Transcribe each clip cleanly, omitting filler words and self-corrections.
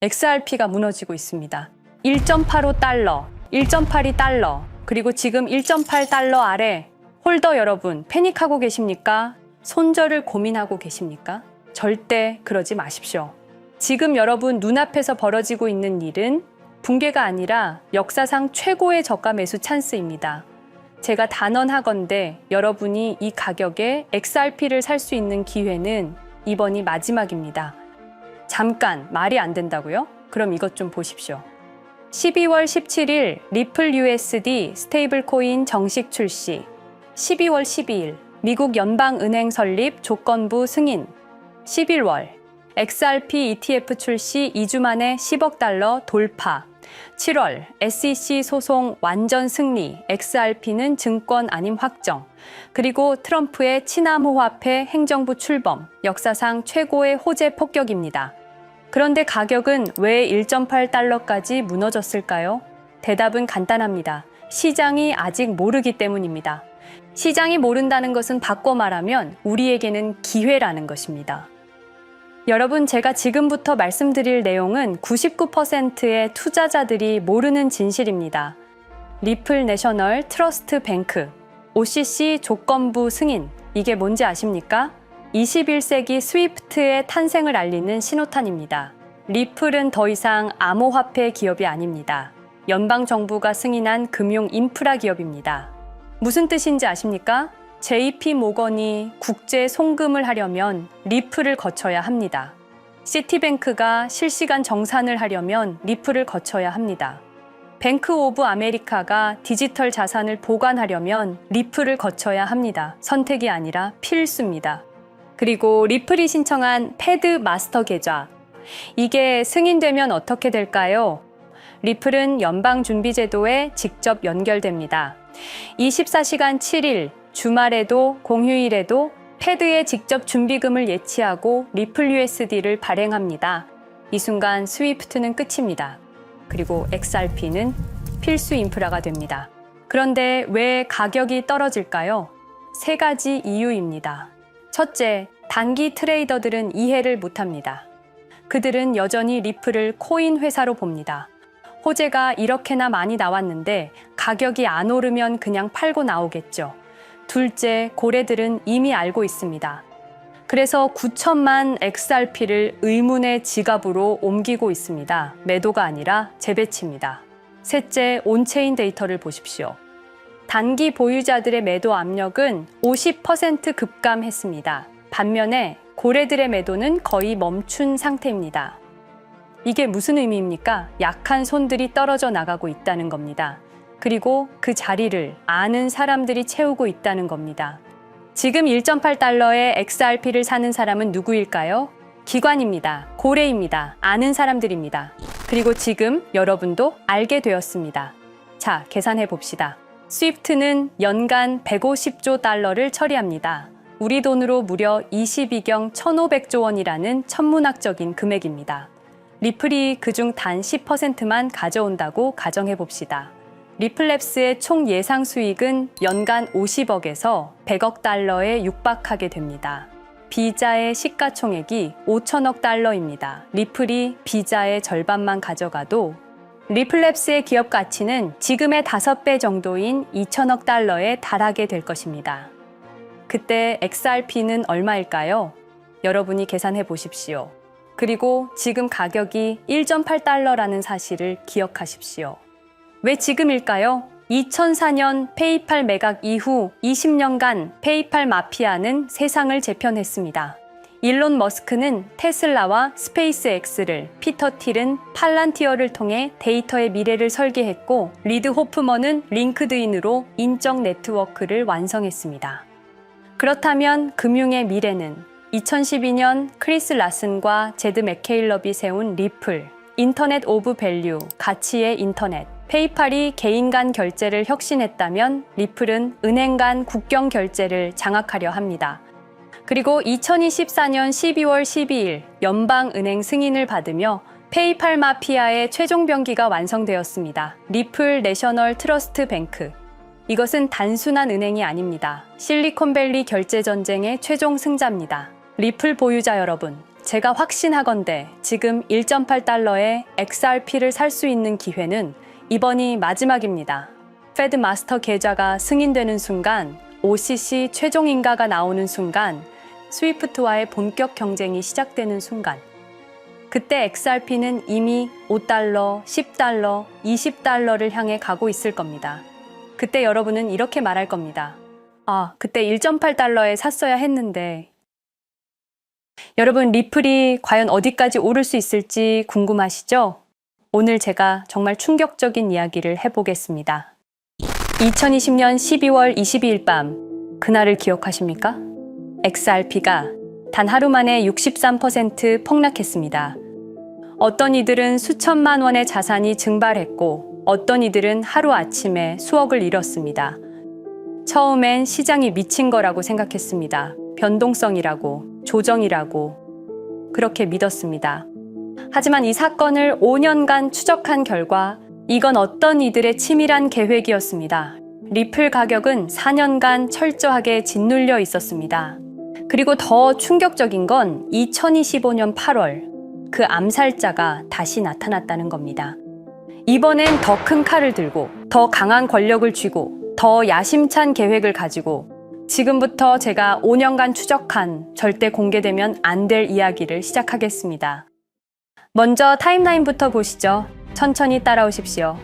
XRP가 무너지고 있습니다. 1.85달러, 1.82달러, 그리고 지금 1.8달러 아래 홀더 여러분 패닉하고 계십니까? 손절을 고민하고 계십니까? 절대 그러지 마십시오. 지금 여러분 눈앞에서 벌어지고 있는 일은 붕괴가 아니라 역사상 최고의 저가 매수 찬스입니다. 제가 단언하건대 여러분이 이 가격에 XRP를 살 수 있는 기회는 이번이 마지막입니다. 잠깐 말이 안 된다고요? 그럼 이것 좀 보십시오. 12월 17일 리플 USD 스테이블 코인 정식 출시, 12월 12일 미국 연방은행 설립 조건부 승인, 11월 XRP ETF 출시 2주 만에 10억 달러 돌파, 7월 SEC 소송 완전 승리, XRP는 증권 아님 확정, 그리고 트럼프의 치남호화폐 행정부 출범, 역사상 최고의 호재 폭격입니다. 그런데 가격은 왜 1.8달러까지 무너졌을까요? 대답은 간단합니다. 시장이 아직 모르기 때문입니다. 시장이 모른다는 것은 바꿔 말하면 우리에게는 기회라는 것입니다. 여러분, 제가 지금부터 말씀드릴 내용은 99%의 투자자들이 모르는 진실입니다. 리플 내셔널 트러스트 뱅크, OCC 조건부 승인, 이게 뭔지 아십니까? 21세기 스위프트의 탄생을 알리는 신호탄입니다. 리플은 더 이상 암호화폐 기업이 아닙니다. 연방정부가 승인한 금융 인프라 기업입니다. 무슨 뜻인지 아십니까? JP 모건이 국제 송금을 하려면 리플을 거쳐야 합니다. 시티뱅크가 실시간 정산을 하려면 리플을 거쳐야 합니다. 뱅크 오브 아메리카가 디지털 자산을 보관하려면 리플을 거쳐야 합니다. 선택이 아니라 필수입니다. 그리고 리플이 신청한 패드 마스터 계좌. 이게 승인되면 어떻게 될까요? 리플은 연방준비제도에 직접 연결됩니다. 24시간 7일, 주말에도 공휴일에도 패드에 직접 준비금을 예치하고 리플 USD를 발행합니다. 이 순간 스위프트는 끝입니다. 그리고 XRP는 필수 인프라가 됩니다. 그런데 왜 가격이 떨어질까요? 세 가지 이유입니다. 첫째, 단기 트레이더들은 이해를 못합니다. 그들은 여전히 리플을 코인 회사로 봅니다. 호재가 이렇게나 많이 나왔는데 가격이 안 오르면 그냥 팔고 나오겠죠. 둘째, 고래들은 이미 알고 있습니다. 그래서 9천만 XRP를 의문의 지갑으로 옮기고 있습니다. 매도가 아니라 재배치입니다. 셋째, 온체인 데이터를 보십시오. 단기 보유자들의 매도 압력은 50% 급감했습니다. 반면에 고래들의 매도는 거의 멈춘 상태입니다. 이게 무슨 의미입니까? 약한 손들이 떨어져 나가고 있다는 겁니다. 그리고 그 자리를 아는 사람들이 채우고 있다는 겁니다. 지금 1.8달러에 XRP를 사는 사람은 누구일까요? 기관입니다. 고래입니다. 아는 사람들입니다. 그리고 지금 여러분도 알게 되었습니다. 자, 계산해 봅시다. 스위프트는 연간 150조 달러를 처리합니다. 우리 돈으로 무려 22경 1,500조 원이라는 천문학적인 금액입니다. 리플이 그중 단 10%만 가져온다고 가정해 봅시다. 리플랩스의 총 예상 수익은 연간 50억에서 100억 달러에 육박하게 됩니다. 비자의 시가총액이 5천억 달러입니다. 리플이 비자의 절반만 가져가도 리플랩스의 기업 가치는 지금의 5배 정도인 2천억 달러에 달하게 될 것입니다. 그때 XRP는 얼마일까요? 여러분이 계산해 보십시오. 그리고 지금 가격이 1.8달러라는 사실을 기억하십시오. 왜 지금일까요? 2004년 페이팔 매각 이후 20년간 페이팔 마피아는 세상을 재편했습니다. 일론 머스크는 테슬라와 스페이스X를, 피터 틸은 팔란티어를 통해 데이터의 미래를 설계했고, 리드 호프먼은 링크드인으로 인적 네트워크를 완성했습니다. 그렇다면 금융의 미래는 2012년 크리스 라슨과 제드 맥케일럽이 세운 리플, 인터넷 오브 밸류, 가치의 인터넷, 페이팔이 개인 간 결제를 혁신했다면 리플은 은행 간 국경 결제를 장악하려 합니다. 그리고 2024년 12월 12일 연방은행 승인을 받으며 페이팔 마피아의 최종 병기가 완성되었습니다. 리플 내셔널 트러스트 뱅크. 이것은 단순한 은행이 아닙니다. 실리콘밸리 결제 전쟁의 최종 승자입니다. 리플 보유자 여러분, 제가 확신하건대 지금 1.8달러에 XRP를 살 수 있는 기회는 이번이 마지막입니다. 페드 마스터 계좌가 승인되는 순간, OCC 최종 인가가 나오는 순간, 스위프트와의 본격 경쟁이 시작되는 순간, 그때 XRP는 이미 5달러, 10달러, 20달러를 향해 가고 있을 겁니다. 그때 여러분은 이렇게 말할 겁니다. 그때 1.8달러에 샀어야 했는데. 여러분, 리플이 과연 어디까지 오를 수 있을지 궁금하시죠? 오늘 제가 정말 충격적인 이야기를 해보겠습니다. 2020년 12월 22일 밤, 그날을 기억하십니까? XRP가 단 하루 만에 63% 폭락했습니다. 어떤 이들은 수천만 원의 자산이 증발했고, 어떤 이들은 하루아침에 수억을 잃었습니다. 처음엔 시장이 미친 거라고 생각했습니다. 변동성이라고, 조정이라고 그렇게 믿었습니다. 하지만 이 사건을 5년간 추적한 결과 이건 어떤 이들의 치밀한 계획이었습니다. 리플 가격은 4년간 철저하게 짓눌려 있었습니다. 그리고 더 충격적인 건 2025년 8월 그 암살자가 다시 나타났다는 겁니다. 이번엔 더 큰 칼을 들고 더 강한 권력을 쥐고 더 야심찬 계획을 가지고 지금부터 제가 5년간 추적한 절대 공개되면 안 될 이야기를 시작하겠습니다. 먼저 타임라인부터 보시죠. 천천히 따라오십시오.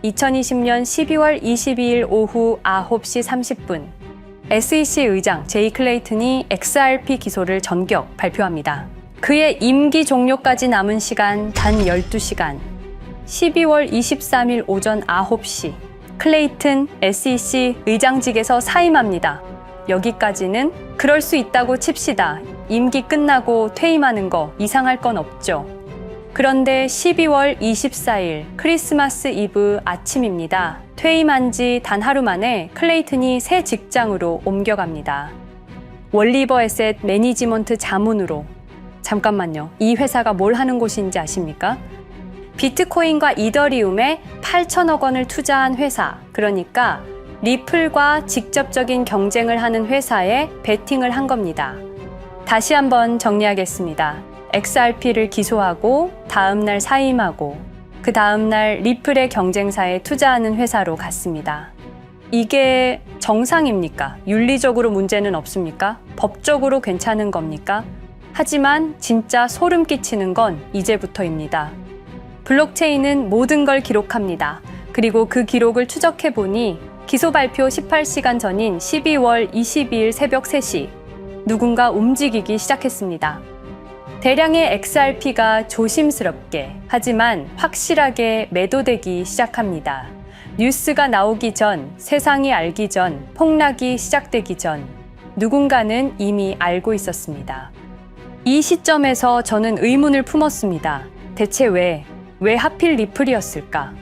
2020년 12월 22일 오후 9시 30분 SEC 의장 제이 클레이튼이 XRP 기소를 전격 발표합니다. 그의 임기 종료까지 남은 시간 단 12시간. 12월 23일 오전 9시 클레이튼 SEC 의장직에서 사임합니다. 여기까지는 그럴 수 있다고 칩시다. 임기 끝나고 퇴임하는 거 이상할 건 없죠. 그런데 12월 24일 크리스마스 이브 아침입니다. 퇴임한 지 단 하루 만에 클레이튼이 새 직장으로 옮겨갑니다. 월리버 에셋 매니지먼트 자문으로. 잠깐만요. 이 회사가 뭘 하는 곳인지 아십니까? 비트코인과 이더리움에 8천억 원을 투자한 회사, 그러니까 리플과 직접적인 경쟁을 하는 회사에 베팅을 한 겁니다. 다시 한번 정리하겠습니다. XRP를 기소하고 다음날 사임하고 그 다음날 리플의 경쟁사에 투자하는 회사로 갔습니다. 이게 정상입니까? 윤리적으로 문제는 없습니까? 법적으로 괜찮은 겁니까? 하지만 진짜 소름 끼치는 건 이제부터입니다. 블록체인은 모든 걸 기록합니다. 그리고 그 기록을 추적해보니 기소 발표 18시간 전인 12월 22일 새벽 3시 누군가 움직이기 시작했습니다. 대량의 XRP가 조심스럽게 하지만 확실하게 매도되기 시작합니다. 뉴스가 나오기 전, 세상이 알기 전, 폭락이 시작되기 전 누군가는 이미 알고 있었습니다. 이 시점에서 저는 의문을 품었습니다. 대체 왜 하필 리플이었을까?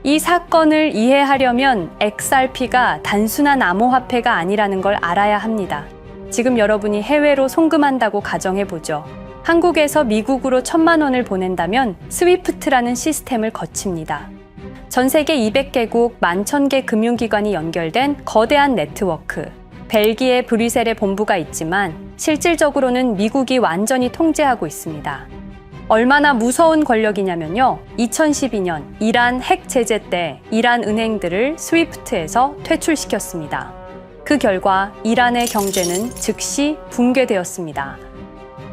이 사건을 이해하려면 XRP가 단순한 암호화폐가 아니라는 걸 알아야 합니다. 지금 여러분이 해외로 송금한다고 가정해보죠. 한국에서 미국으로 1,000만 원을 보낸다면 스위프트라는 시스템을 거칩니다. 전 세계 200개국 11,000개 금융기관이 연결된 거대한 네트워크. 벨기에 브뤼셀에 본부가 있지만 실질적으로는 미국이 완전히 통제하고 있습니다. 얼마나 무서운 권력이냐면요. 2012년 이란 핵 제재 때 이란 은행들을 스위프트에서 퇴출시켰습니다. 그 결과 이란의 경제는 즉시 붕괴되었습니다.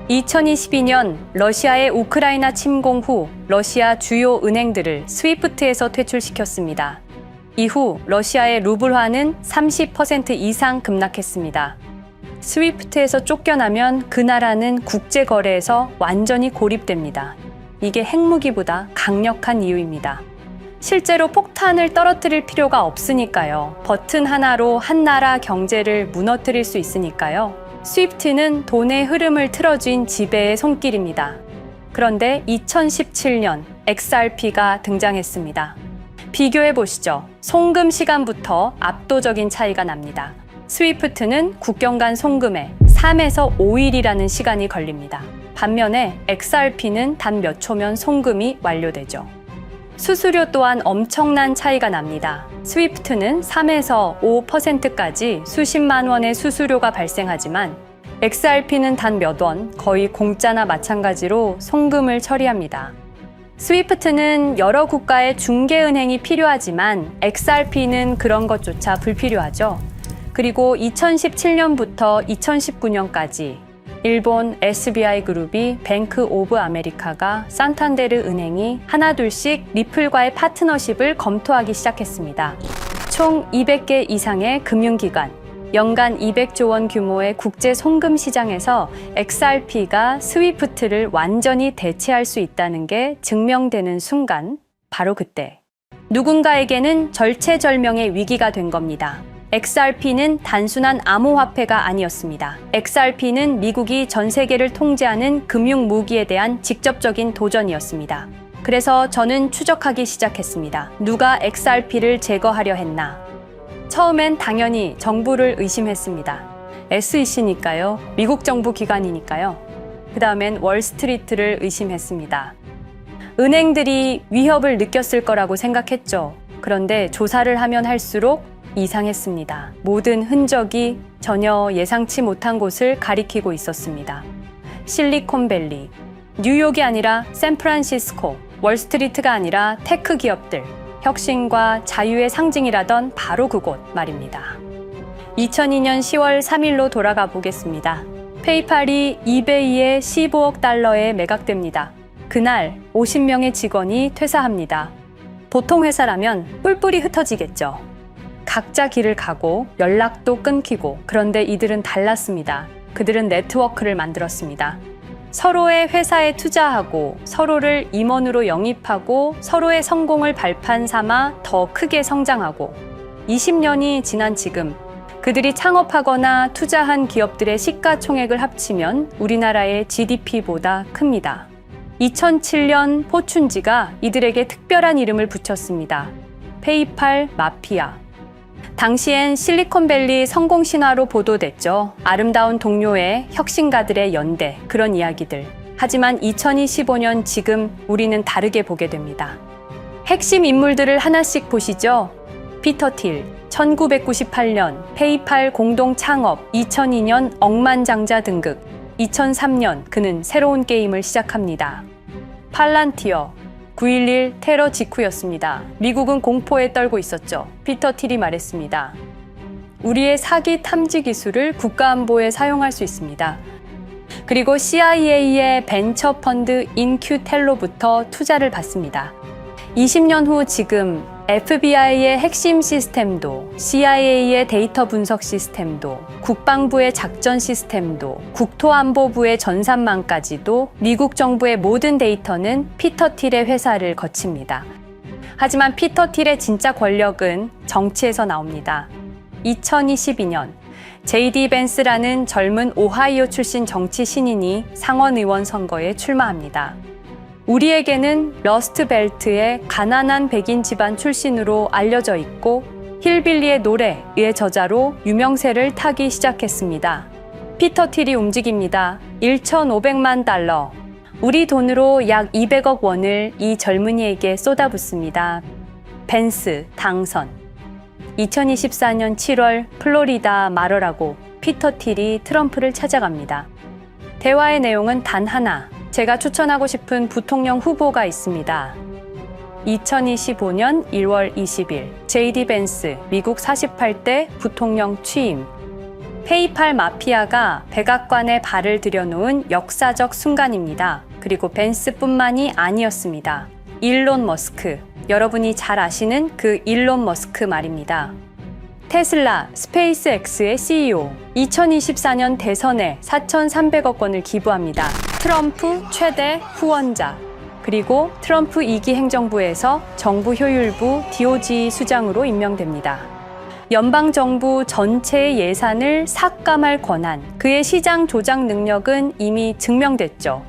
2022년 러시아의 우크라이나 침공 후 러시아 주요 은행들을 스위프트에서 퇴출시켰습니다. 이후 러시아의 루블화는 30% 이상 급락했습니다. 스위프트에서 쫓겨나면 그 나라는 국제거래에서 완전히 고립됩니다. 이게 핵무기보다 강력한 이유입니다. 실제로 폭탄을 떨어뜨릴 필요가 없으니까요. 버튼 하나로 한 나라 경제를 무너뜨릴 수 있으니까요. 스위프트는 돈의 흐름을 틀어준 지배의 손길입니다. 그런데 2017년 XRP가 등장했습니다. 비교해 보시죠. 송금 시간부터 압도적인 차이가 납니다. 스위프트는 국경 간 송금에 3에서 5일이라는 시간이 걸립니다. 반면에 XRP는 단 몇 초면 송금이 완료되죠. 수수료 또한 엄청난 차이가 납니다. 스위프트는 3에서 5%까지 수십만 원의 수수료가 발생하지만 XRP는 단 몇 원, 거의 공짜나 마찬가지로 송금을 처리합니다. 스위프트는 여러 국가의 중개은행이 필요하지만 XRP는 그런 것조차 불필요하죠. 그리고 2017년부터 2019년까지 일본 SBI 그룹이 뱅크 오브 아메리카가 산탄데르 은행이 하나둘씩 리플과의 파트너십을 검토하기 시작했습니다. 총 200개 이상의 금융기관, 연간 200조 원 규모의 국제 송금 시장에서 XRP가 스위프트를 완전히 대체할 수 있다는 게 증명되는 순간, 바로 그때 누군가에게는 절체절명의 위기가 된 겁니다. XRP는 단순한 암호화폐가 아니었습니다. XRP는 미국이 전 세계를 통제하는 금융 무기에 대한 직접적인 도전이었습니다. 그래서 저는 추적하기 시작했습니다. 누가 XRP를 제거하려 했나? 처음엔 당연히 정부를 의심했습니다. SEC니까요. 미국 정부 기관이니까요. 그 다음엔 월스트리트를 의심했습니다. 은행들이 위협을 느꼈을 거라고 생각했죠. 그런데 조사를 하면 할수록 이상했습니다. 모든 흔적이 전혀 예상치 못한 곳을 가리키고 있었습니다. 실리콘밸리, 뉴욕이 아니라 샌프란시스코, 월스트리트가 아니라 테크 기업들, 혁신과 자유의 상징이라던 바로 그곳 말입니다. 2002년 10월 3일로 돌아가 보겠습니다. 페이팔이 이베이에 15억 달러에 매각됩니다. 그날 50명의 직원이 퇴사합니다. 보통 회사라면 뿔뿔이 흩어지겠죠. 각자 길을 가고 연락도 끊기고, 그런데 이들은 달랐습니다. 그들은 네트워크를 만들었습니다. 서로의 회사에 투자하고 서로를 임원으로 영입하고 서로의 성공을 발판 삼아 더 크게 성장하고, 20년이 지난 지금 그들이 창업하거나 투자한 기업들의 시가총액을 합치면 우리나라의 GDP보다 큽니다. 2007년 포춘지가 이들에게 특별한 이름을 붙였습니다. 페이팔 마피아. 당시엔 실리콘밸리 성공 신화로 보도됐죠. 아름다운 동료의 혁신가들의 연대, 그런 이야기들. 하지만 2025년 지금 우리는 다르게 보게 됩니다. 핵심 인물들을 하나씩 보시죠. 피터 틸, 1998년 페이팔 공동 창업, 2002년 억만장자 등극, 2003년 그는 새로운 게임을 시작합니다. 팔란티어, 9.11 테러 직후였습니다. 미국은 공포에 떨고 있었죠. 피터 틸이 말했습니다. 우리의 사기 탐지 기술을 국가안보에 사용할 수 있습니다. 그리고 CIA의 벤처 펀드 인큐텔로부터 투자를 받습니다. 20년 후 지금 FBI의 핵심 시스템도, CIA의 데이터 분석 시스템도, 국방부의 작전 시스템도, 국토안보부의 전산망까지도 미국 정부의 모든 데이터는 피터 틸의 회사를 거칩니다. 하지만 피터 틸의 진짜 권력은 정치에서 나옵니다. 2022년 JD 벤스라는 젊은 오하이오 출신 정치 신인이 상원의원 선거에 출마합니다. 우리에게는 러스트벨트의 가난한 백인 집안 출신으로 알려져 있고 힐빌리의 노래의 저자로 유명세를 타기 시작했습니다. 피터 틸이 움직입니다. 1,500만 달러, 우리 돈으로 약 200억 원을 이 젊은이에게 쏟아붓습니다. 벤스 당선. 2024년 7월 플로리다 마러라고 피터 틸이 트럼프를 찾아갑니다. 대화의 내용은 단 하나. 제가 추천하고 싶은 부통령 후보가 있습니다. 2025년 1월 20일 JD 벤스 미국 48대 부통령 취임. 페이팔 마피아가 백악관에 발을 들여놓은 역사적 순간입니다. 그리고 벤스뿐만이 아니었습니다. 일론 머스크, 여러분이 잘 아시는 그 일론 머스크 말입니다. 테슬라, 스페이스X의 CEO, 2024년 대선에 4,300억 원을 기부합니다. 트럼프 최대 후원자, 그리고 트럼프 2기 행정부에서 정부 효율부 DOJ 수장으로 임명됩니다. 연방정부 전체의 예산을 삭감할 권한, 그의 시장 조작 능력은 이미 증명됐죠.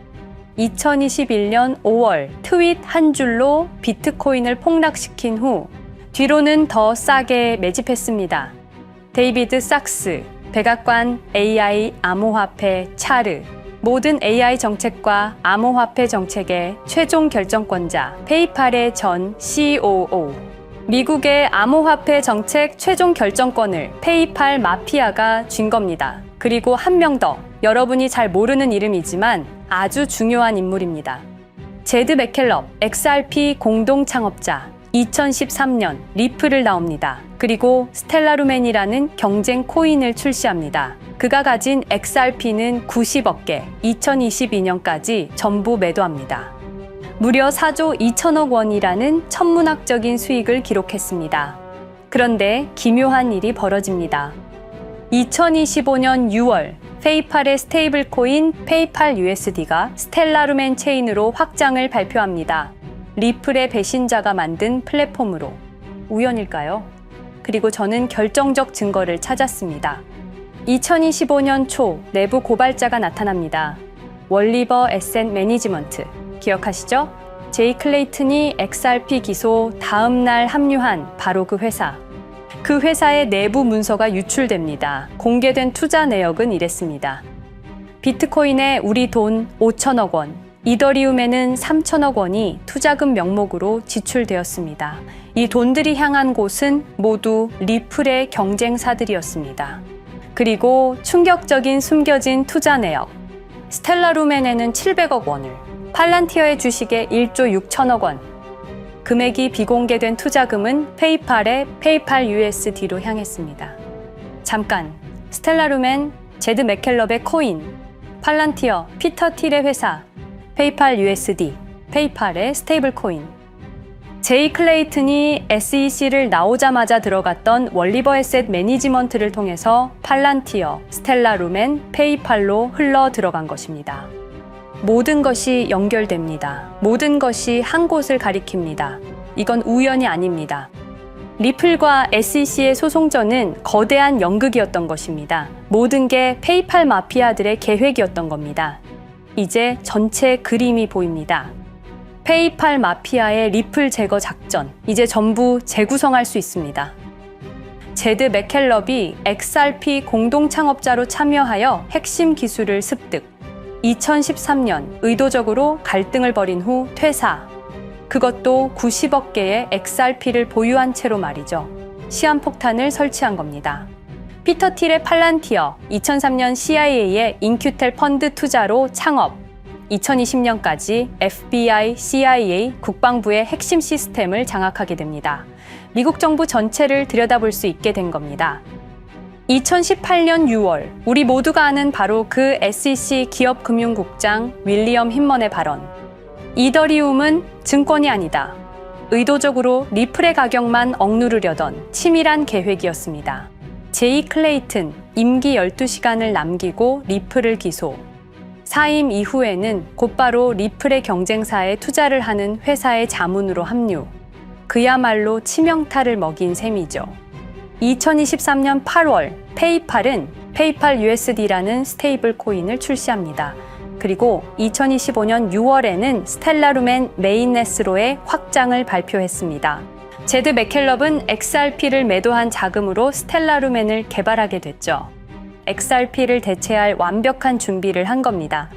2021년 5월 트윗 한 줄로 비트코인을 폭락시킨 후 뒤로는 더 싸게 매집했습니다. 데이비드 sak스, 백악관 AI 암호화폐 차르, 모든 AI 정책과 암호화폐 정책의 최종 결정권자, 페이팔의 전 COO. 미국의 암호화폐 정책 최종 결정권을 페이팔 마피아가 쥔 겁니다. 그리고 한 명 더, 여러분이 잘 모르는 이름이지만 아주 중요한 인물입니다. 제드 맥켈럽, XRP 공동 창업자, 2013년 리플을 나옵니다. 그리고 스텔라루멘이라는 경쟁 코인을 출시합니다. 그가 가진 XRP는 90억 개, 2022년까지 전부 매도합니다. 무려 4조 2천억 원이라는 천문학적인 수익을 기록했습니다. 그런데 기묘한 일이 벌어집니다. 2025년 6월 페이팔의 스테이블 코인 페이팔 USD가 스텔라루멘 체인으로 확장을 발표합니다. 리플의 배신자가 만든 플랫폼으로. 우연일까요? 그리고 저는 결정적 증거를 찾았습니다. 2025년 초 내부 고발자가 나타납니다. 월리버 에셋 매니지먼트. 기억하시죠? 제이 클레이튼이 XRP 기소 다음 날 합류한 바로 그 회사. 그 회사의 내부 문서가 유출됩니다. 공개된 투자 내역은 이랬습니다. 비트코인에 우리 돈 5천억 원, 이더리움에는 3천억 원이 투자금 명목으로 지출되었습니다. 이 돈들이 향한 곳은 모두 리플의 경쟁사들이었습니다. 그리고 충격적인 숨겨진 투자 내역. 스텔라루멘에는 700억 원을, 팔란티어의 주식에 1조 6천억 원, 금액이 비공개된 투자금은 페이팔의 페이팔 USD로 향했습니다. 잠깐, 스텔라루멘, 제드 맥켈럽의 코인, 팔란티어, 피터 틸의 회사, 페이팔 USD, 페이팔의 스테이블 코인. 제이 클레이튼이 SEC를 나오자마자 들어갔던 월리버 에셋 매니지먼트를 통해서 팔란티어, 스텔라루멘, 페이팔로 흘러 들어간 것입니다. 모든 것이 연결됩니다. 모든 것이 한 곳을 가리킵니다. 이건 우연이 아닙니다. 리플과 SEC의 소송전은 거대한 연극이었던 것입니다. 모든 게 페이팔 마피아들의 계획이었던 겁니다. 이제 전체 그림이 보입니다. 페이팔 마피아의 리플 제거 작전, 이제 전부 재구성할 수 있습니다. 제드 맥켈럽이 XRP 공동 창업자로 참여하여 핵심 기술을 습득. 2013년 의도적으로 갈등을 벌인 후 퇴사. 그것도 90억 개의 XRP를 보유한 채로 말이죠. 시한폭탄을 설치한 겁니다. 피터 틸의 팔란티어, 2003년 CIA의 인큐텔 펀드 투자로 창업. 2020년까지 FBI, CIA, 국방부의 핵심 시스템을 장악하게 됩니다. 미국 정부 전체를 들여다볼 수 있게 된 겁니다. 2018년 6월, 우리 모두가 아는 바로 그 SEC 기업금융국장 윌리엄 힌먼의 발언. 이더리움은 증권이 아니다. 의도적으로 리플의 가격만 억누르려던 치밀한 계획이었습니다. 제이 클레이튼, 임기 12시간을 남기고 리플을 기소. 사임 이후에는 곧바로 리플의 경쟁사에 투자를 하는 회사의 자문으로 합류. 그야말로 치명타를 먹인 셈이죠. 2023년 8월 페이팔은 페이팔 USD라는 스테이블 코인을 출시합니다. 그리고 2025년 6월에는 스텔라루멘 메인넷으로의 확장을 발표했습니다. 제드 맥켈럽은 XRP를 매도한 자금으로 스텔라루멘을 개발하게 됐죠. XRP를 대체할 완벽한 준비를 한 겁니다.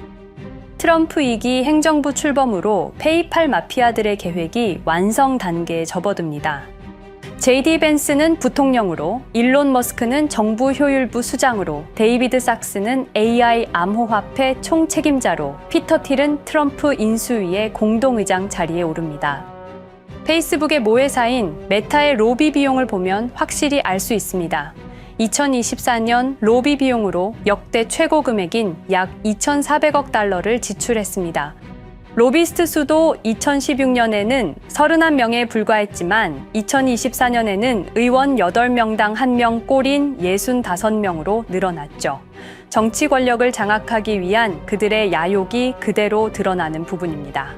트럼프 2기 행정부 출범으로 페이팔 마피아들의 계획이 완성 단계에 접어듭니다. JD 벤스는 부통령으로, 일론 머스크는 정부 효율부 수장으로, 데이비드 sak스는 AI 암호화폐 총책임자로, 피터 틸은 트럼프 인수위의 공동의장 자리에 오릅니다. 페이스북의 모회사인 메타의 로비 비용을 보면 확실히 알 수 있습니다. 2024년 로비 비용으로 역대 최고 금액인 약 2,400억 달러를 지출했습니다. 로비스트 수도 2016년에는 31명에 불과했지만 2024년에는 의원 8명당 1명 꼴인 65명으로 늘어났죠. 정치 권력을 장악하기 위한 그들의 야욕이 그대로 드러나는 부분입니다.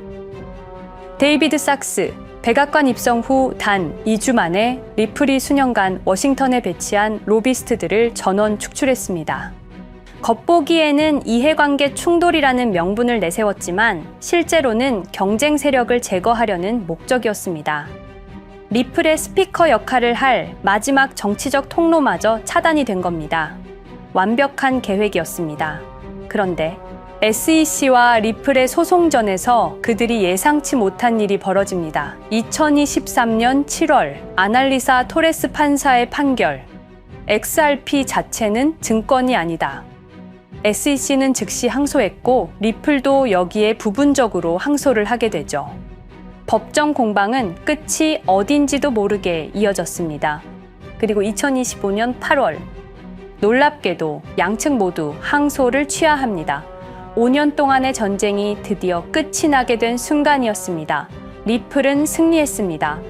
데이비드 sak스, 백악관 입성 후 단 2주 만에 리플이 수년간 워싱턴에 배치한 로비스트들을 전원 축출했습니다. 겉보기에는 이해관계 충돌이라는 명분을 내세웠지만 실제로는 경쟁 세력을 제거하려는 목적이었습니다. 리플의 스피커 역할을 할 마지막 정치적 통로마저 차단이 된 겁니다. 완벽한 계획이었습니다. 그런데 SEC와 리플의 소송전에서 그들이 예상치 못한 일이 벌어집니다. 2023년 7월 아날리사 토레스 판사의 판결. XRP 자체는 증권이 아니다. SEC는 즉시 항소했고 리플도 여기에 부분적으로 항소를 하게 되죠. 법정 공방은 끝이 어딘지도 모르게 이어졌습니다. 그리고 2025년 8월, 놀랍게도 양측 모두 항소를 취하합니다. 5년 동안의 전쟁이 드디어 끝이 나게 된 순간이었습니다. 리플은 승리했습니다.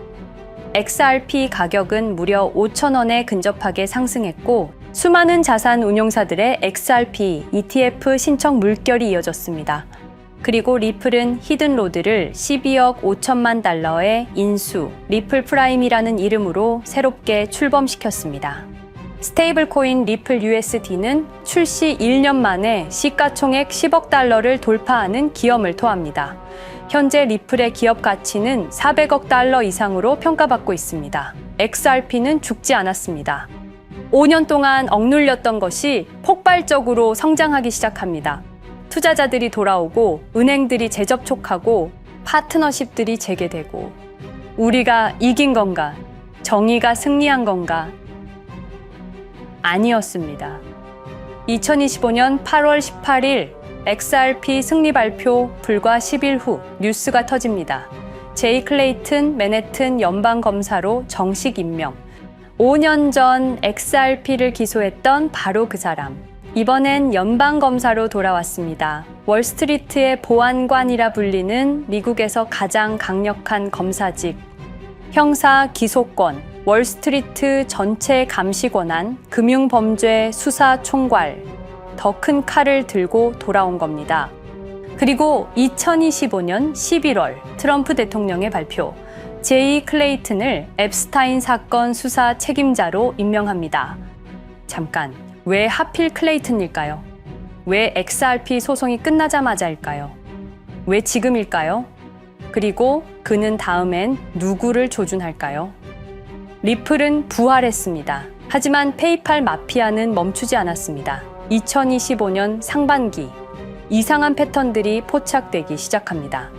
XRP 가격은 무려 5,000원에 근접하게 상승했고 수많은 자산 운용사들의 XRP ETF 신청 물결이 이어졌습니다. 그리고 리플은 히든로드를 12억 5천만 달러의 인수, 리플 프라임이라는 이름으로 새롭게 출범시켰습니다. 스테이블 코인 리플 USD는 출시 1년 만에 시가총액 10억 달러를 돌파하는 기염을 토합니다. 현재 리플의 기업 가치는 400억 달러 이상으로 평가받고 있습니다. XRP는 죽지 않았습니다. 5년 동안 억눌렸던 것이 폭발적으로 성장하기 시작합니다. 투자자들이 돌아오고 은행들이 재접촉하고 파트너십들이 재개되고 우리가 이긴 건가? 정의가 승리한 건가? 아니었습니다. 2025년 8월 18일 XRP 승리 발표 불과 10일 후 뉴스가 터집니다. 제이 클레이튼 맨해튼 연방검사로 정식 임명. 5년 전 XRP를 기소했던 바로 그 사람. 이번엔 연방검사로 돌아왔습니다. 월스트리트의 보안관이라 불리는 미국에서 가장 강력한 검사직. 형사 기소권, 월스트리트 전체 감시 권한, 금융범죄 수사 총괄. 더 큰 칼을 들고 돌아온 겁니다. 그리고 2025년 11월 트럼프 대통령의 발표. 제이 클레이튼을 앱스타인 사건 수사 책임자로 임명합니다. 잠깐, 왜 하필 클레이튼일까요? 왜 XRP 소송이 끝나자마자일까요? 왜 지금일까요? 그리고 그는 다음엔 누구를 조준할까요? 리플은 부활했습니다. 하지만 페이팔 마피아는 멈추지 않았습니다. 2025년 상반기, 이상한 패턴들이 포착되기 시작합니다.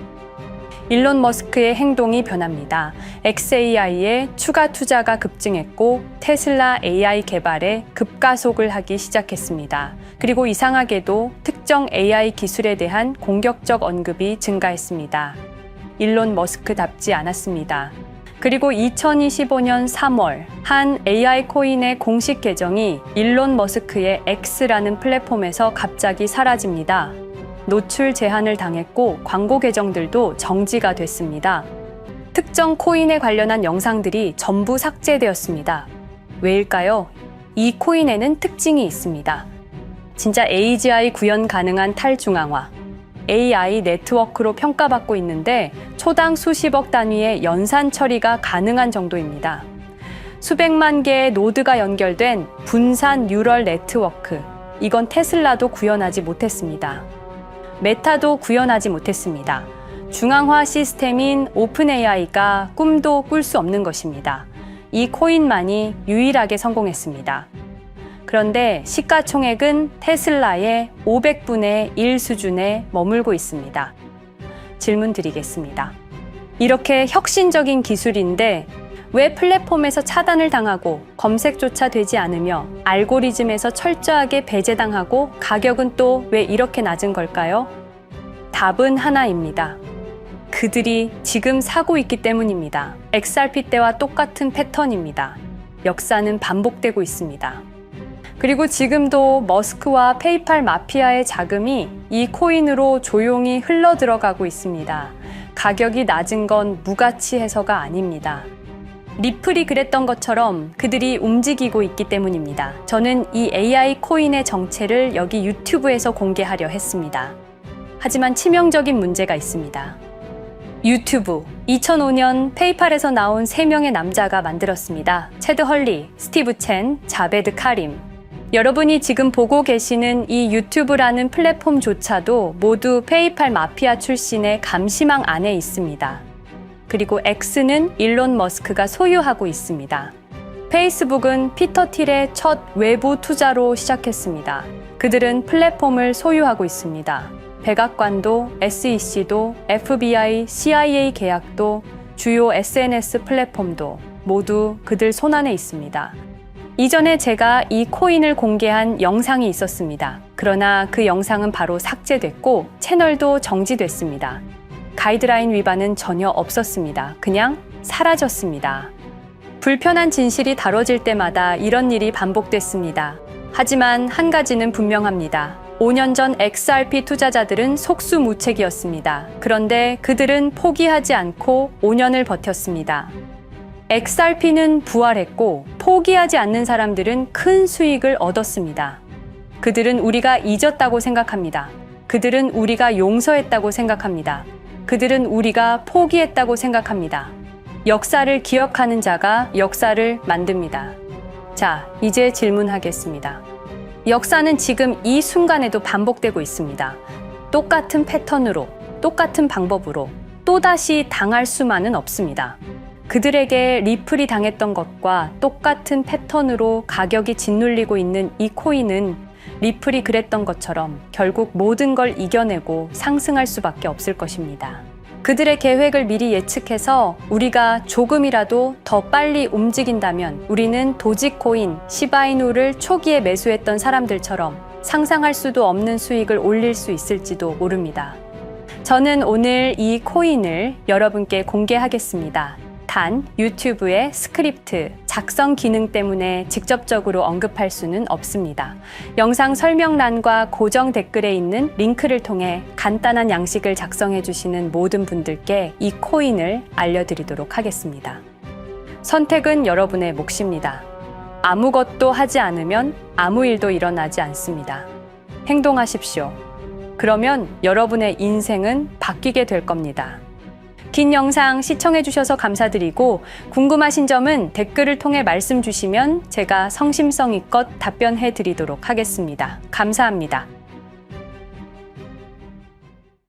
일론 머스크의 행동이 변합니다. xAI에 추가 투자가 급증했고 테슬라 AI 개발에 급가속을 하기 시작했습니다. 그리고 이상하게도 특정 AI 기술에 대한 공격적 언급이 증가했습니다. 일론 머스크답지 않았습니다. 그리고 2025년 3월 한 AI 코인의 공식 계정이 일론 머스크의 X라는 플랫폼에서 갑자기 사라집니다. 노출 제한을 당했고 광고 계정들도 정지가 됐습니다. 특정 코인에 관련한 영상들이 전부 삭제되었습니다. 왜일까요? 이 코인에는 특징이 있습니다. 진짜 AGI 구현 가능한 탈중앙화, AI 네트워크로 평가받고 있는데 초당 수십억 단위의 연산 처리가 가능한 정도입니다. 수백만 개의 노드가 연결된 분산 뉴럴 네트워크, 이건 테슬라도 구현하지 못했습니다. 메타도 구현하지 못했습니다. 중앙화 시스템인 오픈 AI가 꿈도 꿀 수 없는 것입니다. 이 코인만이 유일하게 성공했습니다. 그런데 시가총액은 테슬라의 500분의 1 수준에 머물고 있습니다. 질문 드리겠습니다. 이렇게 혁신적인 기술인데 왜 플랫폼에서 차단을 당하고 검색조차 되지 않으며 알고리즘에서 철저하게 배제당하고 가격은 또 왜 이렇게 낮은 걸까요? 답은 하나입니다. 그들이 지금 사고 있기 때문입니다. XRP 때와 똑같은 패턴입니다. 역사는 반복되고 있습니다. 그리고 지금도 머스크와 페이팔 마피아의 자금이 이 코인으로 조용히 흘러 들어가고 있습니다. 가격이 낮은 건 무가치해서가 아닙니다. 리플이 그랬던 것처럼 그들이 움직이고 있기 때문입니다. 저는 이 AI 코인의 정체를 여기 유튜브에서 공개하려 했습니다. 하지만 치명적인 문제가 있습니다. 유튜브, 2005년 페이팔에서 나온 3명의 남자가 만들었습니다. 체드 헐리, 스티브 첸, 자베드 카림. 여러분이 지금 보고 계시는 이 유튜브라는 플랫폼조차도 모두 페이팔 마피아 출신의 감시망 안에 있습니다. 그리고 X는 일론 머스크가 소유하고 있습니다. 페이스북은 피터 틸의 첫 외부 투자로 시작했습니다. 그들은 플랫폼을 소유하고 있습니다. 백악관도, SEC도, FBI, CIA 계약도, 주요 SNS 플랫폼도 모두 그들 손안에 있습니다. 이전에 제가 이 코인을 공개한 영상이 있었습니다. 그러나 그 영상은 바로 삭제됐고 채널도 정지됐습니다. 가이드라인 위반은 전혀 없었습니다. 그냥 사라졌습니다. 불편한 진실이 다뤄질 때마다 이런 일이 반복됐습니다. 하지만 한 가지는 분명합니다. 5년 전 XRP 투자자들은 속수무책이었습니다. 그런데 그들은 포기하지 않고 5년을 버텼습니다. XRP는 부활했고 포기하지 않는 사람들은 큰 수익을 얻었습니다. 그들은 우리가 잊었다고 생각합니다. 그들은 우리가 용서했다고 생각합니다. 그들은 우리가 포기했다고 생각합니다. 역사를 기억하는 자가 역사를 만듭니다. 자, 이제 질문하겠습니다. 역사는 지금 이 순간에도 반복되고 있습니다. 똑같은 패턴으로, 똑같은 방법으로 또다시 당할 수만은 없습니다. 그들에게 리플이 당했던 것과 똑같은 패턴으로 가격이 짓눌리고 있는 이 코인은 리플이 그랬던 것처럼 결국 모든 걸 이겨내고 상승할 수밖에 없을 것입니다. 그들의 계획을 미리 예측해서 우리가 조금이라도 더 빨리 움직인다면 우리는 도지코인, 시바이누를 초기에 매수했던 사람들처럼 상상할 수도 없는 수익을 올릴 수 있을지도 모릅니다. 저는 오늘 이 코인을 여러분께 공개하겠습니다. 단 유튜브의 스크립트, 작성 기능 때문에 직접적으로 언급할 수는 없습니다. 영상 설명란과 고정 댓글에 있는 링크를 통해 간단한 양식을 작성해 주시는 모든 분들께 이 코인을 알려드리도록 하겠습니다. 선택은 여러분의 몫입니다. 아무것도 하지 않으면 아무 일도 일어나지 않습니다. 행동하십시오. 그러면 여러분의 인생은 바뀌게 될 겁니다. 긴 영상 시청해 주셔서 감사드리고 궁금하신 점은 댓글을 통해 말씀 주시면 제가 성심성의껏 답변해 드리도록 하겠습니다. 감사합니다.